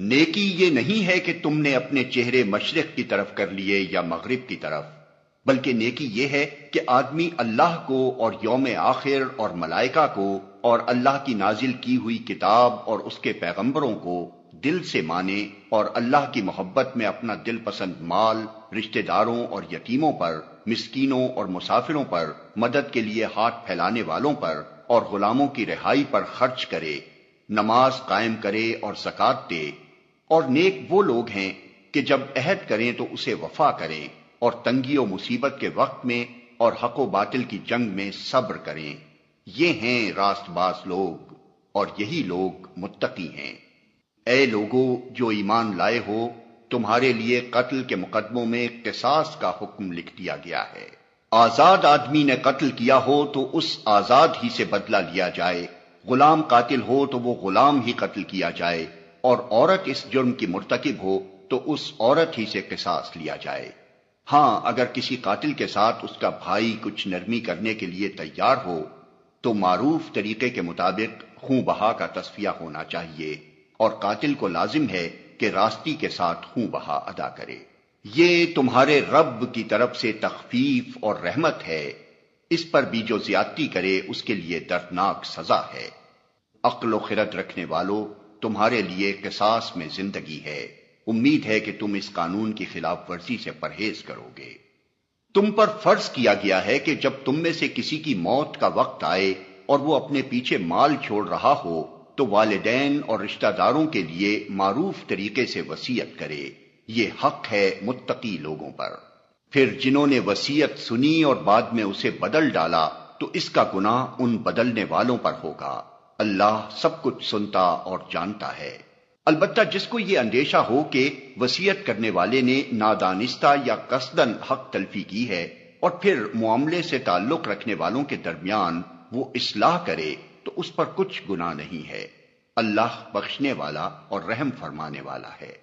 نیکی یہ نہیں ہے کہ تم نے اپنے چہرے مشرق کی طرف کر لیے یا مغرب کی طرف، بلکہ نیکی یہ ہے کہ آدمی اللہ کو اور یوم آخر اور ملائکہ کو اور اللہ کی نازل کی ہوئی کتاب اور اس کے پیغمبروں کو دل سے مانے، اور اللہ کی محبت میں اپنا دل پسند مال رشتہ داروں اور یتیموں پر، مسکینوں اور مسافروں پر، مدد کے لیے ہاتھ پھیلانے والوں پر اور غلاموں کی رہائی پر خرچ کرے، نماز قائم کرے اور زکوٰۃ دے۔ اور نیک وہ لوگ ہیں کہ جب عہد کریں تو اسے وفا کریں، اور تنگی و مصیبت کے وقت میں اور حق و باطل کی جنگ میں صبر کریں۔ یہ ہیں راست باز لوگ، اور یہی لوگ متقی ہیں۔ اے لوگو جو ایمان لائے ہو، تمہارے لیے قتل کے مقدموں میں قصاص کا حکم لکھ دیا گیا ہے۔ آزاد آدمی نے قتل کیا ہو تو اس آزاد ہی سے بدلہ لیا جائے، غلام قاتل ہو تو وہ غلام ہی قتل کیا جائے، اور عورت اس جرم کی مرتکب ہو تو اس عورت ہی سے قصاص لیا جائے۔ ہاں، اگر کسی قاتل کے ساتھ اس کا بھائی کچھ نرمی کرنے کے لیے تیار ہو تو معروف طریقے کے مطابق خون بہا کا تصفیہ ہونا چاہیے، اور قاتل کو لازم ہے کہ راستی کے ساتھ خون بہا ادا کرے۔ یہ تمہارے رب کی طرف سے تخفیف اور رحمت ہے، اس پر بھی جو زیادتی کرے اس کے لیے دردناک سزا ہے۔ عقل و خرد رکھنے والو، تمہارے لیے قصاص میں زندگی ہے، امید ہے کہ تم اس قانون کی خلاف ورزی سے پرہیز کرو گے۔ تم پر فرض کیا گیا ہے کہ جب تم میں سے کسی کی موت کا وقت آئے اور وہ اپنے پیچھے مال چھوڑ رہا ہو تو والدین اور رشتہ داروں کے لیے معروف طریقے سے وصیت کرے، یہ حق ہے متقی لوگوں پر۔ پھر جنہوں نے وصیت سنی اور بعد میں اسے بدل ڈالا تو اس کا گناہ ان بدلنے والوں پر ہوگا، اللہ سب کچھ سنتا اور جانتا ہے۔ البتہ جس کو یہ اندیشہ ہو کہ وصیت کرنے والے نے نادانستہ یا قصدن حق تلفی کی ہے، اور پھر معاملے سے تعلق رکھنے والوں کے درمیان وہ اصلاح کرے تو اس پر کچھ گناہ نہیں ہے، اللہ بخشنے والا اور رحم فرمانے والا ہے۔